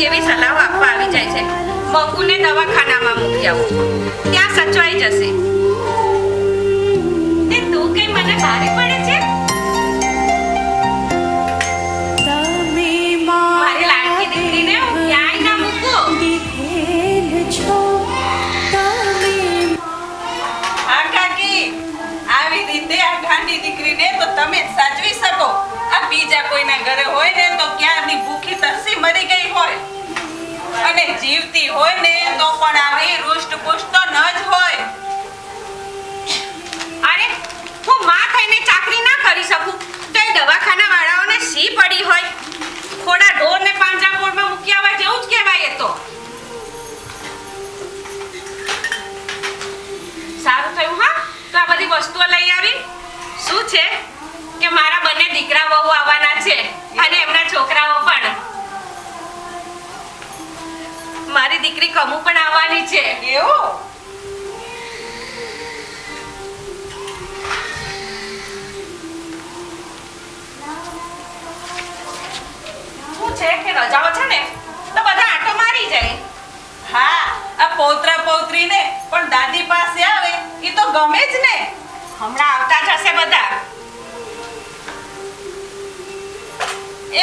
એવી સલાહો આપવા આવી જાય છે. મંગુને દવાખાનામાં મૂકી આવો, ત્યાં સચવાઈ જશે. તે તું કઈ મને ભારે પડે છે? મારી લાડકી દીકરીને હું ક્યાંય ના મૂકું. હા કાકી, આવી રીતે આ ગાંડી દીકરીને તો તમે જ સાચવી શકો. આ બીજા કોઈના ઘરે હોય ને તો ક્યાંની ભૂખી તરસી મરી ગઈ હોય, અને જીવતી હોય ને તો પણ આવી રૂષ્ટ-પુષ્ટ તો ન જ હોય. અરે હું માં થઈને ચાકરી ના કરી શકું તો એ દવાખાના વાળાઓને સી પડી હોય. ખોડા ઢોરને પાંજરાપોળમાં મૂકી આવવા જેવું જ કહેવાય. એ તો સારું થયું હા તો આ બધી વસ્તુઓ લઈ આવી. શું છે કે મારા બંને દીકરા વહુ આવવાના છે અને એમના છોકરાઓ પણ. મારી દીકરી કમુ પણ આવવાની છે. એવું? શું છે કે રજાઓ છે ને તો બધા આંટો મારી જાય. હા, આ પૌત્રા પૌત્રીને પણ દાદી પાસે આવે એ તો ગમે જ ને. હમણાં આવતા જશે બધા.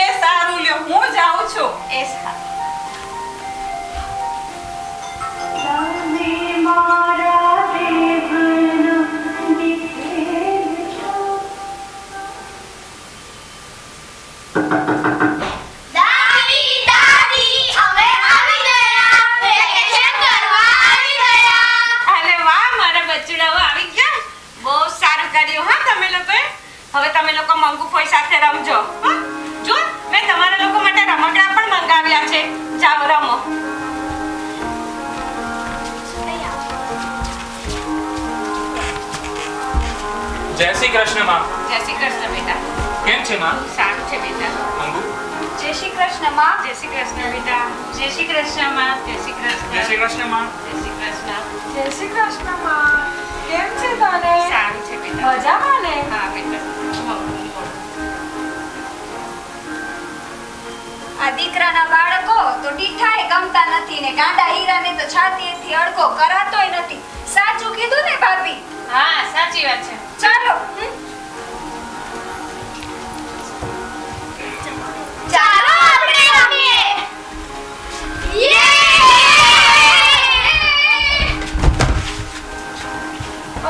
એ સારું લ્યો, હું જાઉં છું. એ સારું. હવે તમે લોકો મંગુ ફોઈ સાથે રમજો. જો મેં તમારા લોકો માટે રમકડા પણ મંગાવ્યા છે. જાઓ રમો. જય શ્રી કૃષ્ણ માં. જય શ્રી કૃષ્ણ બેટા. કેમ છે માં? સારું છે બેટા. મંગુ. જય શ્રી કૃષ્ણ માં. જય શ્રી કૃષ્ણ બેટા. જય શ્રી કૃષ્ણ માં. જય શ્રી કૃષ્ણ. જય શ્રી કૃષ્ણ માં. જય શ્રી કૃષ્ણ. જય શ્રી કૃષ્ણ માં. કેમ છે તને? સારું છે બેટા. મજામાં ને? હા બેટા. આ દીકરાના બાળકો તો ડીઠાએ ગમતા નથી ને ગાંડા હીરાને તો છાતીએથી અડકો કરાતોય નથી. સાચું કીધું ને ભાભી? હા સાચી વાત છે. ચાલો ચાલો આપણે રમીએ.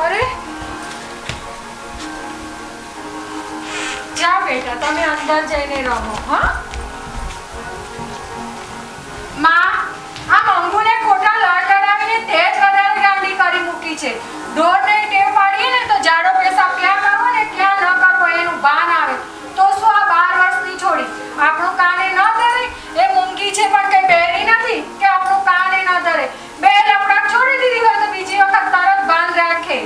અરે જા બેટા, તમે અંદર જઈને રમો. હા માં, આ મંગુને ખોટા લડ લડાવીને તે જ વધારે ગાંડી કરી મૂકી છે. ઢોરને ટેવ પાડીએ ને તો જાડો પેશાબ ક્યાં કરવો ને ક્યાં ન કરવો એનું ભાન આવે. તો શું આ 12 વર્ષની છોડી આપણું કાને ન ધરે? એ મૂંગી છે પણ કઈ બેરી નથી કે આપણું કાને ન ધરે. બે લપડાક છોડી દીધી હોય તો બીજી વખત તરત ભાન રાખે.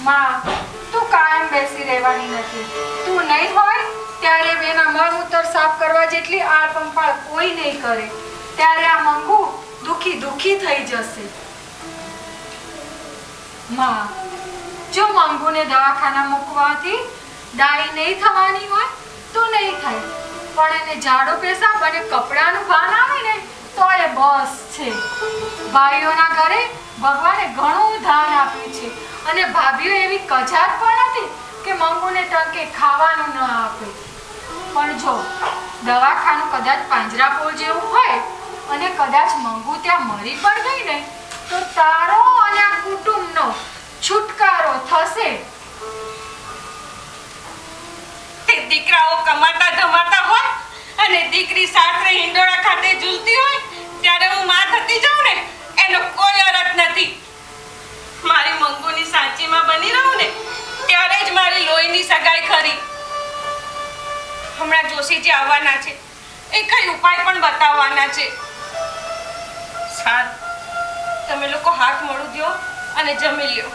માં, તું કાયમ બેસી રહેવાની નથી. તું નહીં હોય ત્યારે બેના મળમૂત્ર સાફ કરવા જેટલી આળપંપાળ કોઈ નહીં કરે. ત્યારે આ મંગુ દુખી દુખી થઈ જશે. માં, જો મંગુને દવાખાના મૂકવાથી ડાઈ નહીં થવાની હોય તો નહીં થાય, પણ એને જાડો પેશાબ અને કપડાનું ભાન આવે ને તો એ બસ છે. ભાઈઓના ઘરે ભગવાને ઘણું દાન આપ્યું છે અને ભાભીઓ એવી કજાત પણ નથી કે મંગુને ટંકે ખાવાનું ન આપે. પણ જો દવાખાનું કદાચ પાંજરાપોળ જેવું હોય અને કદાચ મંગુ ત્યાં મરી પણ ગઈ ને તો તારો અને આ કુટુંબનો છુટકારો થશે. તે દીકરાઓ કમાતા ધમાતા હોય અને દીકરી સાસરે હિંડોળા ખાતે ઝૂલતી હોય ત્યારે હું માં થતી જાઉં ને એનો કોઈ અર્થ નથી. મારી મંગુની સાચીમાં બની રહું ને ત્યારે જ મારી લોહીની સગાઈ ખરી. હમણાં જોશીજી આવવાના છે, એ કઈ ઉપાય પણ બતાવવાના છે. સારું, તમે લોકો હાથ મોડું દ્યો અને જમી લ્યો.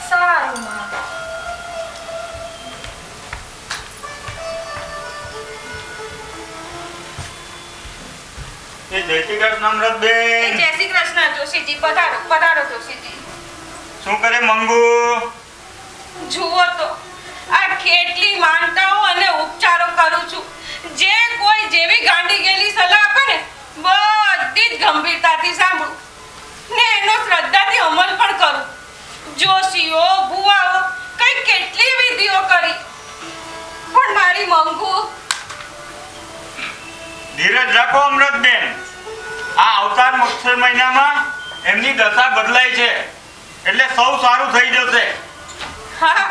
સારું માં. જય શ્રી કૃષ્ણ અમૃતબેન. જય શ્રી કૃષ્ણ જોશીજી. પધારો પધારો જોશીજી. શું કરે મંગુ? જુઓ તો આ કેટલી માનતાઓ અને ઉપચારો કરું છું ગંભીરતાથી સાંભળું ને એનો શ્રદ્ધાથી અમલ પણ કરું. જોશીઓ ભુવાઓ કઈ કેટલી વિધિઓ કરી, પણ મારી મંગુ ધીરજ રાખો અમૃતબેન. આ અવતાર મક્ષર મહિનામાં એમની દશા બદલાય છે, એટલે સૌ સારું થઈ જશે. હા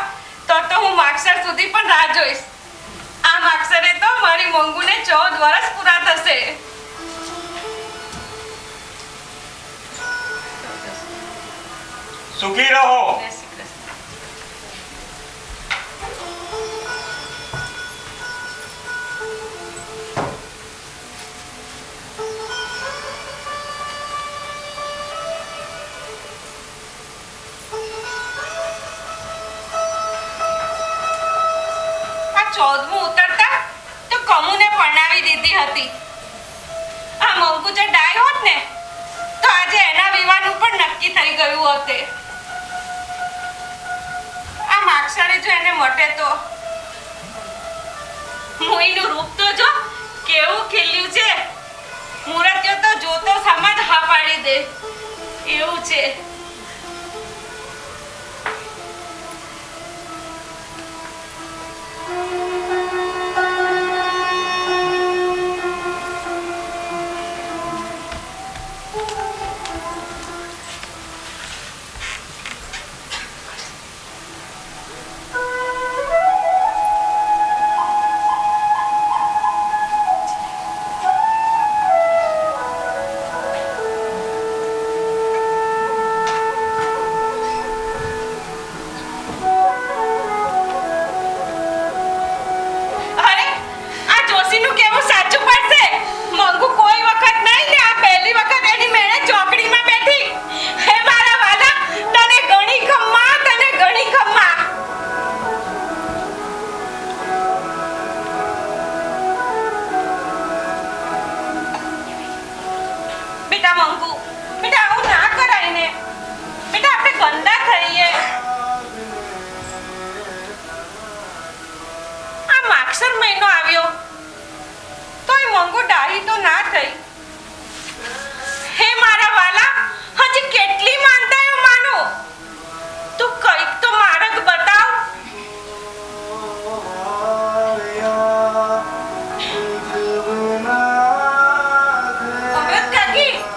તો હું માગસર સુધી પણ રાહ જોઈશ. આ માગસરે તો મારી મંગુને 14 વર્ષ પૂરા થશે. સુખી રહો. જય શ્રી કૃષ્ણ. આ 14મું ઉતરતા તો કમુને પરણાવી દીધી હતી. આ મંગુ જો ડાય હોત ને તો આજે એના વિવાહનું પણ નક્કી થઈ ગયું હોતે. આ માગસરે જો એને મટે તો મોઈનું રૂપ તો જો કેવું ખીલ્યું છે. મૂર્તિઓ તો જોતો સમાજ હા પાડી દે એવું છે. અરે આ જોશીનું કેવું સાચું પડશે. મંગુ કોઈ વખત નહીં ને આ પહેલી વખત એની મેળે ચોકડીમાં બેઠી. હે મારા વાલા, તને ઘણી ખમ્મા, તને ઘણી ખમ્મા. બેટા મંગુ, બેટા આવું ના કરાય ને. બેટા આપણે ગંદા થઈએ. આ માગસર મહિનો આવ્યો તોય મંગુ ડાહી તો ના થઈ. હે મારા વાલા, હજી કેટલી માનતાઓ માનું? તું કંઈક તો માર્ગ બતાવ.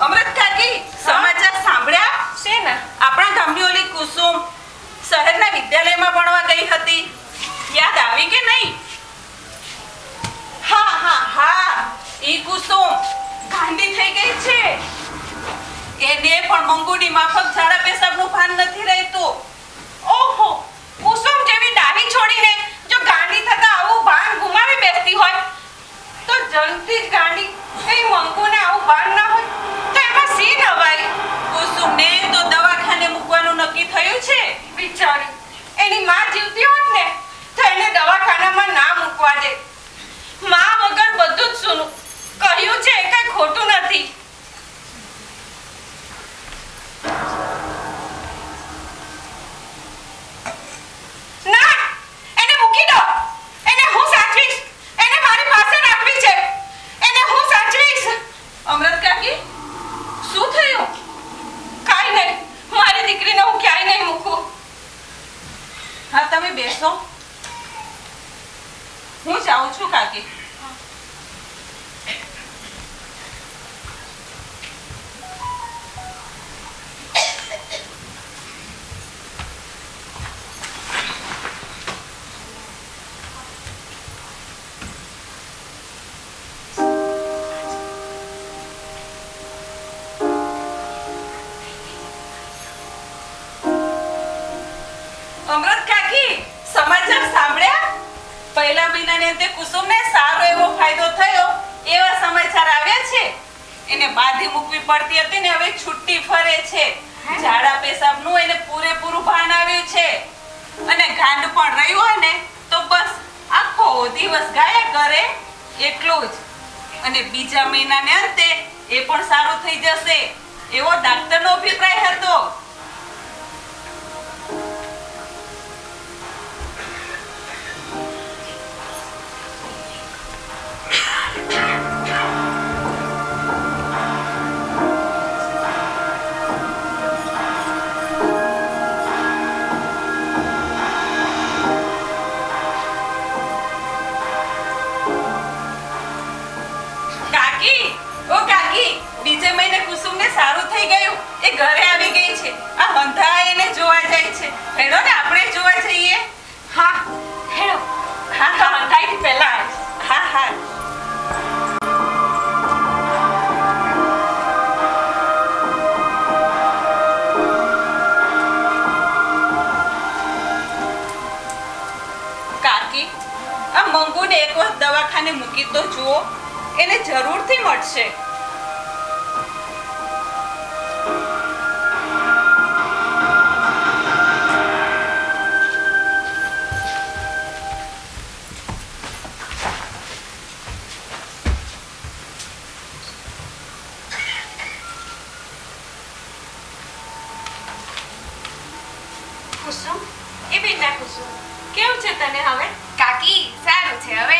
અમૃત કાકી, સમાચાર સાંભળ્યા? શેના? આપણા ગામની ઓલી કુસુમ શહેરના વિદ્યાલયમાં ભણવા ગઈ હતી. યાદ આવી કે નહીં? હા, ઈ કુસુમ ગાંડી થઈ ગઈ છે. એને પણ મંગુની માફક ઝાડા પેશાબનું ભાન નથી રહેતું. ઓહો, કુસુમ જેવી ડાહી છોડીને જો ગાંડી થતા આવું ભાન ગુમાવી બેસતી હોય તો જલ્દી જ ગાંડી એ મંગુને આવું ભાન ના હોય તો એમાં સી નવાઈ. કુસુમને તો દવાખાને મૂકવાનું નક્કી થયું છે. બિચારી, એની માં જીવતી હોત ને તો એને દવાખાનામાં ના મૂકવા દે. માં વગર બધું જ સૂનું. કહ્યું છે એ કઈ ખોટું નથી. ના, એને મૂકી દો. એને હું સાચવીશ. એને મારી પાસે રાખવી છે. એને હું સાચવીશ. અમૃત કાકી, શું થયું? કાઈ નહીં, મારી દીકરીને હું ક્યાંય નહીં મૂકું. હા, તમે બેસો. હું જાઉં છું કાકી. અમૃત કાકી, સમાચાર સાંભળ્યા? પહેલા મહિનાની અંતે કુસુમને સારો એવો ફાયદો થયો એવા સમાચાર આવ્યા છે. એને બાંધી મૂકવી પડતી હતી ને હવે છૂટી ફરે છે. ઝાડા પેશાબનું એને પૂરેપૂરું ભાન આવ્યું છે. અને ગાંડ પણ રહ્યું હોય ને તો બસ આખો દિવસ ગાયા કરે એટલું જ. અને બીજા મહિનાને અંતે એ પણ સારું થઈ જશે એવો ડાક્ટરનો અભિપ્રાય હતો. આ મંગુને એક વખત દવાખાને મૂકી તો જુઓ, એને જરૂરથી મળશે. કુસુમ, એ બેટા કુસુમ, કેવું છે તને હવે? કાકી સારું છે હવે.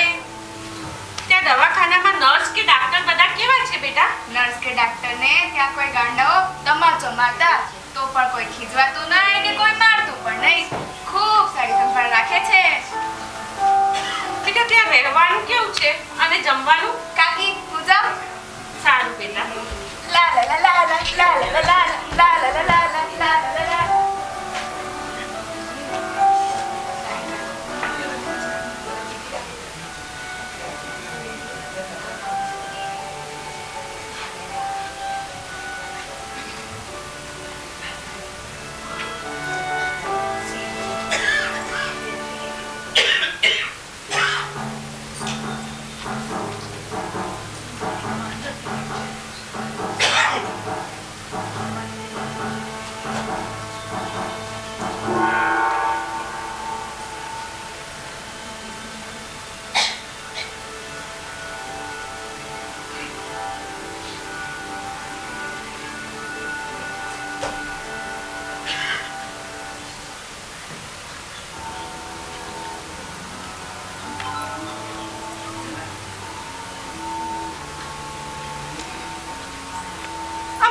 ત્યાં દવાખાનામાં નર્સ કે ડાક્ટર બધા કેવા છે બેટા? નર્સ કે ડાક્ટરને ત્યાં કોઈ ગાંડાઓ તમાચો મારતા તો પણ કોઈ ખીજવાતું નહીં ને કોઈ મારતું પણ નહીં. ખૂબ સારી સંભાળ રાખે છે. બેટા ત્યાં રહેવાનું કેવું છે અને જમવાનું? કાકી હું જાઉં? સારું બેટા. લા લા લા લા લા લા લા લા લા લા લા લા લા લા લા લા.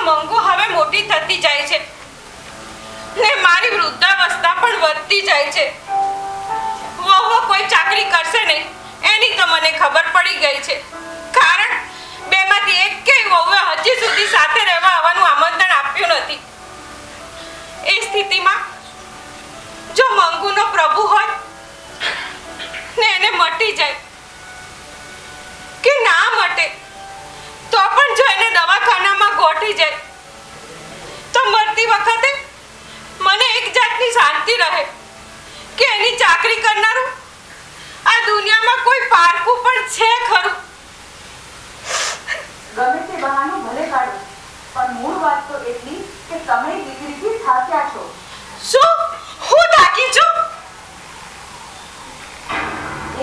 મંગુ હવે મોટી થતી જાય છે ને મારી વૃદ્ધાવસ્થા પણ વધતી જાય છે. વહુ કોઈ ચાકરી કરશે નહીં એની તો મને ખબર પડી ગઈ છે. કારણ બેમાંથી એકેય વહુએ હજી સુધી સાથે રહેવા આવવાનું આમંત્રણ આપ્યું નથી. એ સ્થિતિમાં જો મંગુનો પ્રભુ હોય ને એને મટી જાય કે ના મટે તો પણ જો એને દવાખાનામાં ગોઠી જાય તો મરતી વખતે મને એક જાતની શાંતિ રહે કે એની ચાકરી કરનારું આ દુનિયામાં કોઈ પારકું પણ છે ખરું. ગમે તે બહાનું ભલે કાઢો, પણ મૂળ વાત તો એટલી કે તમે દીકરીથી થાક્યા છો. શું હું થાકી છું?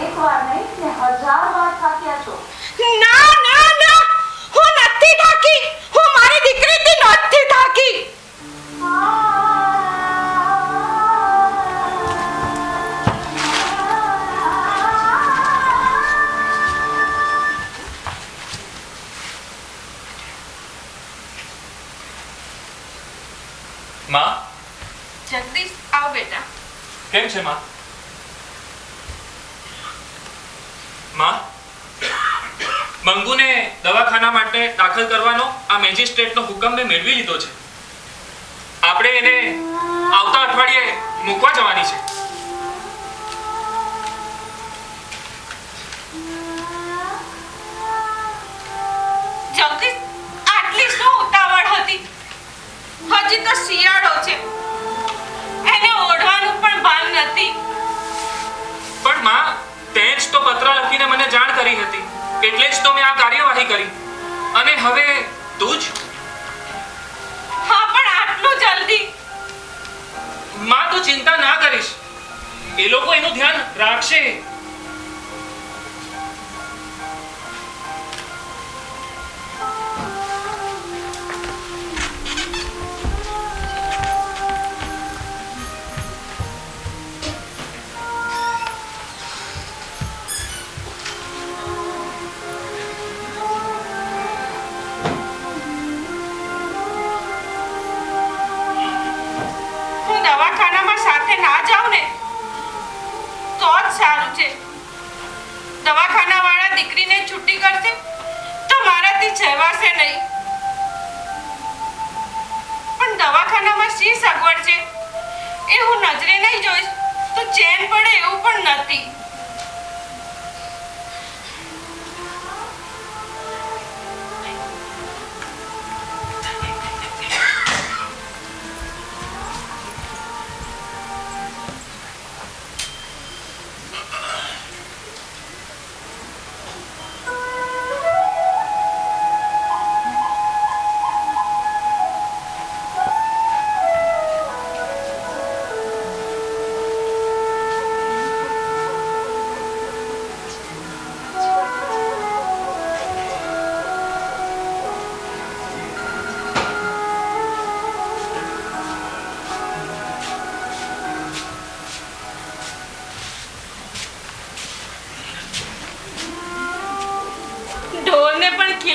એક વાર નહીં ને 1000 વાર થાક્યા છો. ના ના ના, હું નથી થાકી. હું મારી દીકરીથી નથી થાકી. માં, જગદીશ આવ બેટા. કેમ છે માં? માં, મંગુને દવાખાના માટે દાખલ કરવાનો આ મેજિસ્ટ્રેટનો હુકમ મેં મેળવી લીધો છે. આપણે એને આવતા અઠવાડિયે મૂકવા જવાની છે. જગદીશ, આટલી શું ઉતાવળ હતી? હજી તો શિયાળો છે, એને ઓઢવાનું પણ ભાન નથી. પણ માં, તે જ તો પત્ર લખીને મને જાણ કરી હતી, એટલે જ તો મેં આ કાર્યવાહી કરી. અને હવે તું જ? હા, પણ આટલું જલ્દી? માં, તું ચિંતા ના કરીશ, એ લોકો એનું ધ્યાન રાખશે. દવાખાનામાં સાથે ના જાઉં ને તો જ સારું છે. દવાખાનાવાળા દીકરીને છૂટી કરશે તો મારાથી જવાશે નહીં. પણ દવાખાનામાં શી સગવડ છે એ હું નજરે નહીં જોઈશ તો ચેન પડે એવું પણ નથી.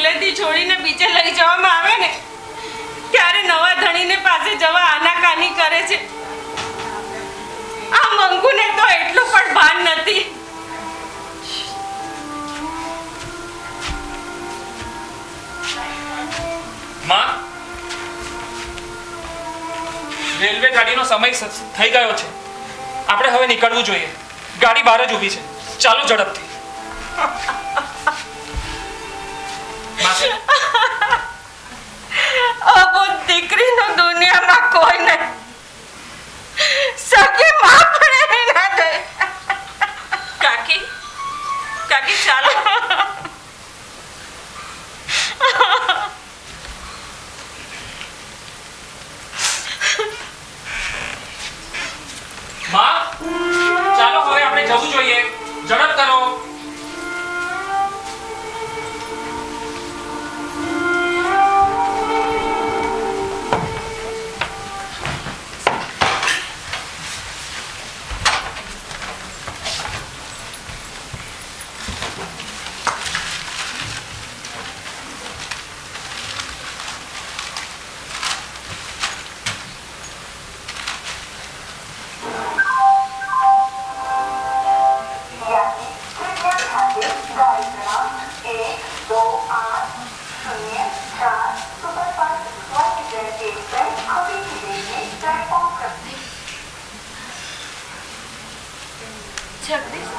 ઘરેથી છોડીને બીજે લઈ જવામાં આવે ને ત્યારે નવા ધણીને પાસે જવા આનાકાની કરે છે. આ મંગુને તો એટલું પણ ભાન નથી. માં, રેલવે ગાડીનો સમય થઈ ગયો છે. આપણે હવે નીકળવું જોઈએ. ગાડી બહાર જ ઊભી છે. ચાલો ઝડપથી. માસી, અબોધ દીકરીનો દુનિયામાં કોઈ નહીં. સગી માં પણ એની ના દે. કાકી કાકી ચાલો. માં, ચાલો હવે આપણે જવું જોઈએ. ઝડપ કરો. જગદીશ,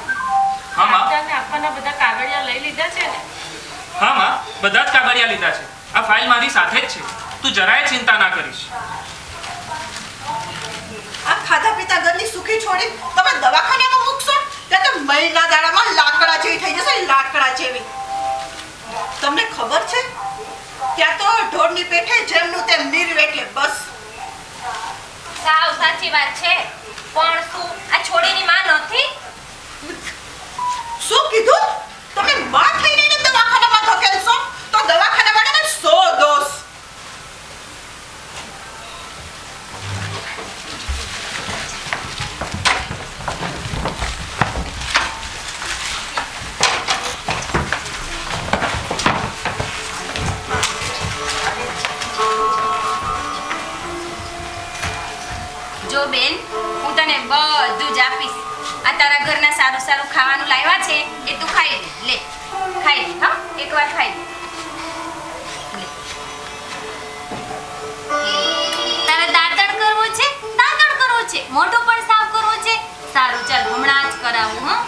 હા માં. આપને આપવાના બધા કાગળિયા લઈ લીધા છે ને? હા માં, બધા જ કાગળિયા લીધા છે. આ ફાઇલ મારી સાથે જ છે. તું જરાય ચિંતા ના કરીશ. આ ખાધા પીતા ઘરની સુખી છોડી તમે દવાખાનામાં મૂકશો ત્યાં તો મહિના દાડામાં લાકડા જેવી થઈ જશે. લાકડા જેવી. તમને ખબર છે ત્યાં તો ઢોરની પેઠે જેમનું તેમ નિર્વેટે બસ. સાવ સાચી વાત છે. પણ શું આ છોડીની માં નથી? શું કીધું? તમે માં થઈને એને દવાખાનામાં ધકેલશો તો દવાખાના વાળાને 100 દોષ. જો બેન, હું તને બધું જ આપીશ. આ તારા ઘરના સારું સારું ખાવાનું લાવ્યા છે એ તું ખાઈ લે. ખાઈ લે. હા, એકવાર ખાઈ લે. તારે દાંતણ કરવો છે? દાંતણ કરવો છે? મોઢો પણ સાફ કરવો છે? સારું, ચાલ હમણાં જ કરાવું. હા,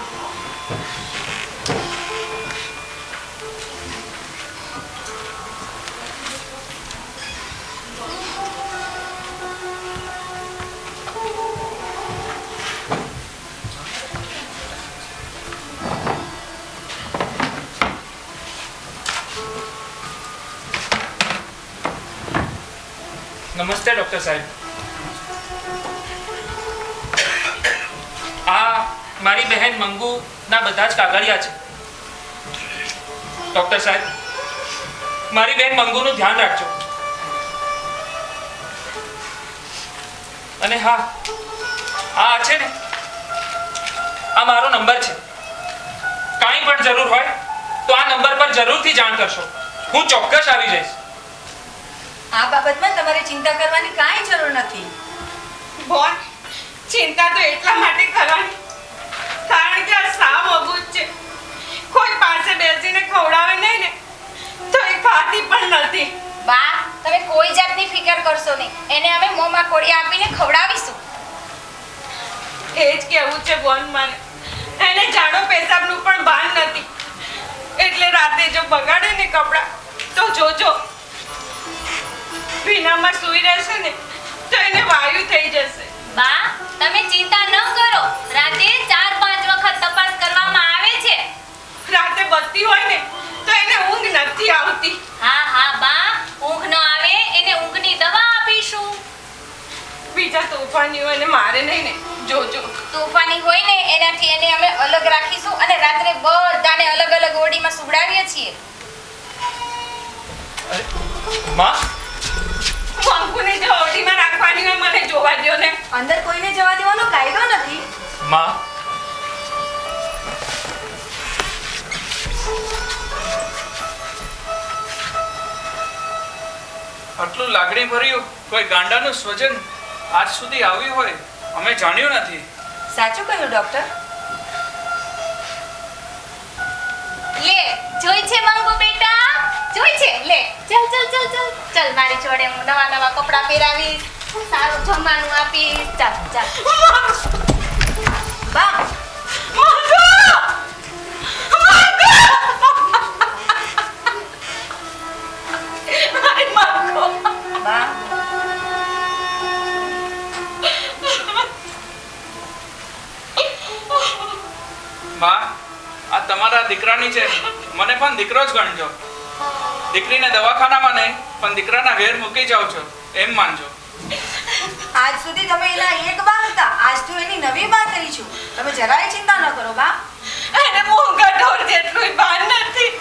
નમસ્તે ડોક્ટર સાહેબ. આ મારી બહેન મંગુના બધા જ કાગળિયા છે. ડોક્ટર સાહેબ, મારી બહેન મંગુનું ધ્યાન રાખજો. અને હા, આ છે ને, આ મારો નંબર છે. કાંઈ પણ જરૂર હોય તો આ નંબર પર જરૂરથી જાણ કરશો. હું ચોક્કસ આવી જઈશ. આ બાબતમાં તમારે ચિંતા કરવાની કાંઈ જરૂર નથી. બોન, ચિંતા તો એટલા માટે કરવાની કારણ કે આ સાવ અબૂજ છે. કોઈ પાસે બેસીને ખવડાવે નહીં ને તો એ ખાતી પણ નથી. બા, તમે કોઈ જાતની ફિકર કરશો નહીં. એને અમે મોંમાં કોળિયા આપીને ખવડાવીશું. એ જ કેવું છે બોન મારે. એને જાડો પેશાબનું પણ ભાન નથી. એટલે રાતે જો બગાડે ને કપડાં તો જોજો, ભીનામાં સૂઈ રહેશે ને તો એને વાયુ થઈ જશે. બા, તમે ચિંતા ન કરો. રાતે 4-5 વખત તપાસ કરવામાં આવે છે. રાતે બત્તી હોય ને તો એને ઊંઘ નથી આવતી. હા હા બા, ઊંઘ ન આવે એને ઊંઘની દવા આપીશું. બીજા તોફાનીઓ એને મારે નહીં ને, જોજો. તોફાની હોય ને એનાથી એને અમે અલગ રાખીશું અને રાત્રે બધાને અલગ અલગ ઓરડીમાં સુવડાવીએ છીએ. માં, મંગુને જો ઓરડીમાં રાખવાની હોય મને જોવા દ્યો ને. અંદર કોઈને જવા દેવાનો કાયદો નથી. માં, આટલું લાગણી ભર્યું કોઈ ગાંડાનું સ્વજન આજ સુધી આવ્યું હોય અમે જાણ્યું નથી. સાચું કહ્યું ડોક્ટર. લે જોઈ છે મંગુ બેટા, જોઈ છે. લે ચલ ચલ ચલ ચલ ચલ મારી જોડે હું નવા નવા કપડાં પહેરાવીશ, સારું જમવાનું આપીશ. ચાલ ચાલ બા. બા બા, આ તમારા દીકરાની છે, મને પણ દીકરો જ ગણજો. દીકરીને દવાખાનામાં નહીં પણ દીકરાના ઘેર મૂકી જાઓ છો એમ માનજો. આજ સુધી તમે એના એક બા હતા, આજ તો એની નવી બા થઈ છું. તમે જરાય ચિંતા ન કરો બા. એને મોંઘા ઢોર જેટલું ભાન નથી.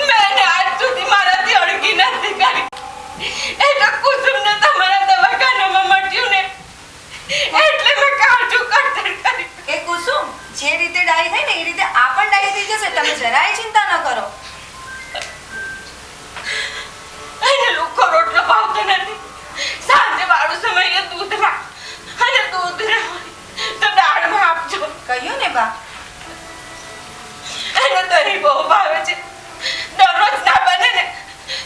મેં એને આજ સુધી મારાથી અડકી નથી કરી. એટલે કુસુમને તમારા દવાખાનામાં મળ્યું ને એટલે મેં કાળજું કટર કરી. એ કુસુમ જે રીતે ડાઈ થઈ ને એ રીતે આ પણ ડાઈ થઈ જશે. તમે જરાય ચિંતા ન કરો. એને લુખો રોટલો ભાવતો નથી. સાંજે વાળું સમયે દૂધમાં અને દૂધ ન હોય તો દાળમાં આપજો. કહ્યું ને બા. એને દહીં બહુ ભાવે છે. દરરોજ ના બને ને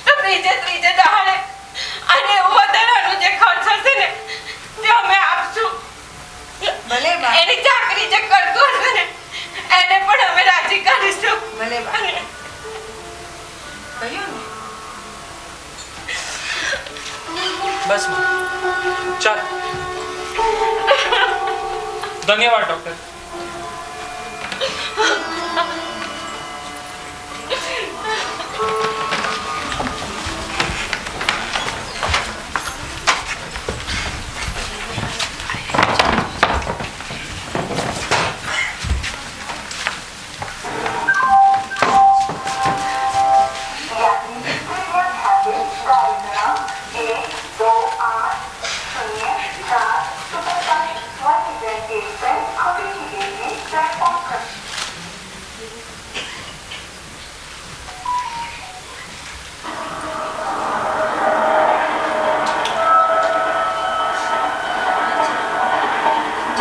તો ત્રીજે દાડે અને વધારાનું જે ખર્ચ હશે ને તે અમે આપશું. ભલે બા. એની ચાકરી જે કરતું હશે ને એને પણ અમે રાજી કરીશું. ભલે બા. અને કહ્યું ને. બસ માં, ચાલ. ધન્યવાદ ડોક્ટર.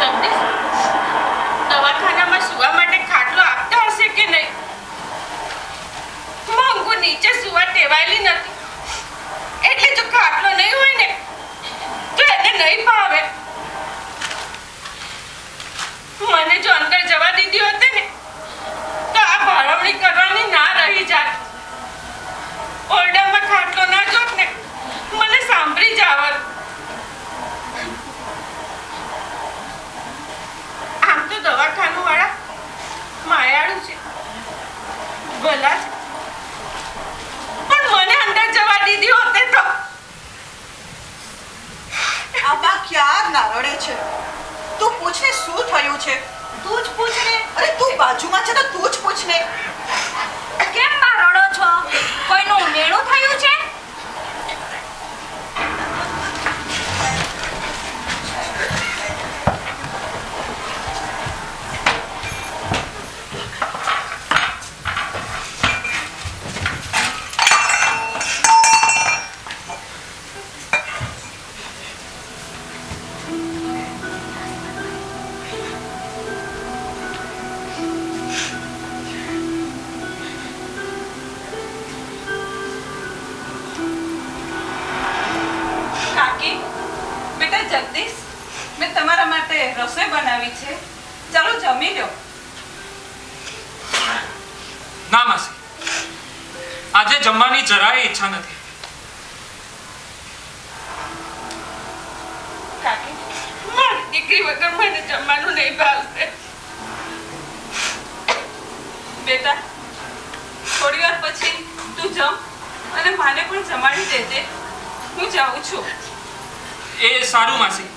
જગદીશ, દવાખાનામાં સુવા માટે ખાટલો આપતા હશે કે નહીં? મંગુ નીચે સુવા ટેવાયેલી નથી. એટલે જો ખાટલો નહીં હોય ને તો એને નહીં ભાવે. મને જો અંદર જવા દીધી હોત ને તો આ ભાળવણી કરવાની ના રહી જાત. ઓરડામાં ખાટલો ના જોત ને મને સાંભળી જ આવત. આમ તો દવાખાનું વાળા માયાળુ છે, ભલા છે, પણ મને અંદર જવા દીધી હોતે તો. આ બા ક્યાં ના રડે છે? તું પૂછ ને શું થયું છે. તું જ પૂછ ને. અરે તું બાજુમાં છે તો તું જ પૂછ ને. કેમ બા રડો છો? કોઈનું મેળું થયું છે? કાકી, બેટા જગદીશ, મેં તમારા માટે રસોઈ બનાવી છે. ચાલો જમી લો. ના માસી, આજે જમવાની જરાય ઈચ્છા નથી. કાકી, મારી દીકરી વગર મને જમવાનું નહીં ભાવશે. બેટા થોડી વાર પછી તું જમ અને માને પણ જમાડી દેજે. હું જાઉં છું. એ સારું માસી.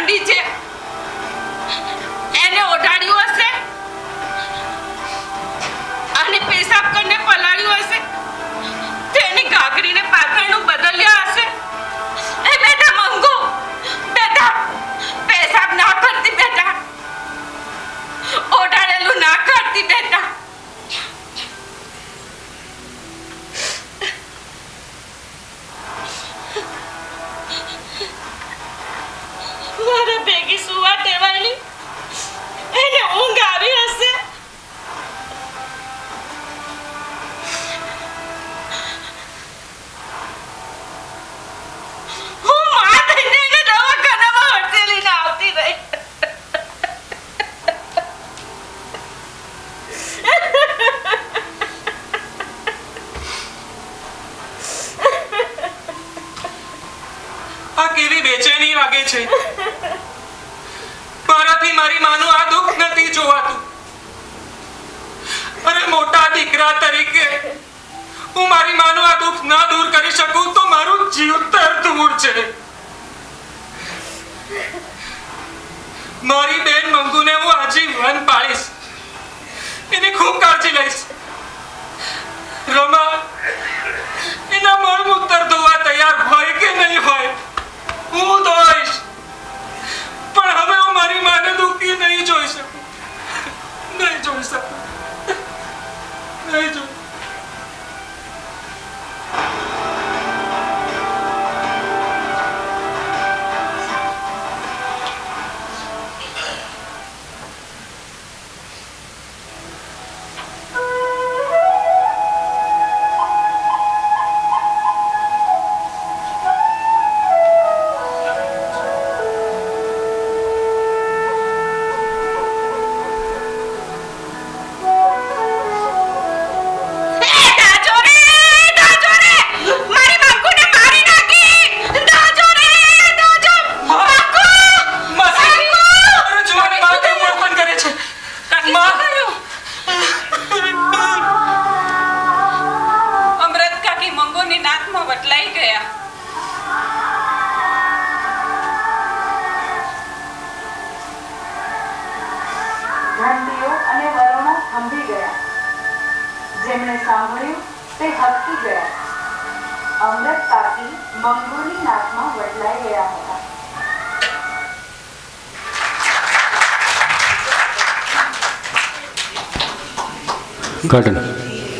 ગાંડી છે એને ઓઢાડ્યું હશે અને પેશાબ કરીને પલાળ્યું હશે તેની ઘાઘરીને પાથરણું બદલ્યા હશે. એ બેટા મંગુ, બેટા પેશાબ ના કરતી, બેટા ઓઢાડેલું ના કરતી, બેટા મારે ભેગી સુવા ટેવાયેલી એને ઊંઘ આવી હશે. હું માં થઈને એને દવાખાનામાં હડસેલીને આવતી રહી. આ કેવી બેચેની લાગે છે. મારાથી મારી માનું આ દુઃખ નથી જોવાતું. અને મોટા દીકરા તરીકે હું મારી માનું આ દુઃખ ન દૂર કરી શકું તો મારું જીવતર દૂર છે. મારી બેન મંગુને હું આજીવન પાળીશ, એની ખૂબ કાળજી લઈશ. રમા એના મળમૂત્ર ધોવા તૈયાર હોય કે નહીં હોય હું ધોઈશ, પણ હવે હું મારી માને દુઃખી નહીં જોઈ શકું. નહીં જોઈ શકું. નહીં જોઈ. ઘંટીઓ અને વરણો થંભી ગયા. જેમણે સાંભળ્યું તે હસી ગયા. અમૃત કાકી મંગુની નાકમાં વટલાઈ ગયા હતા. ઘટન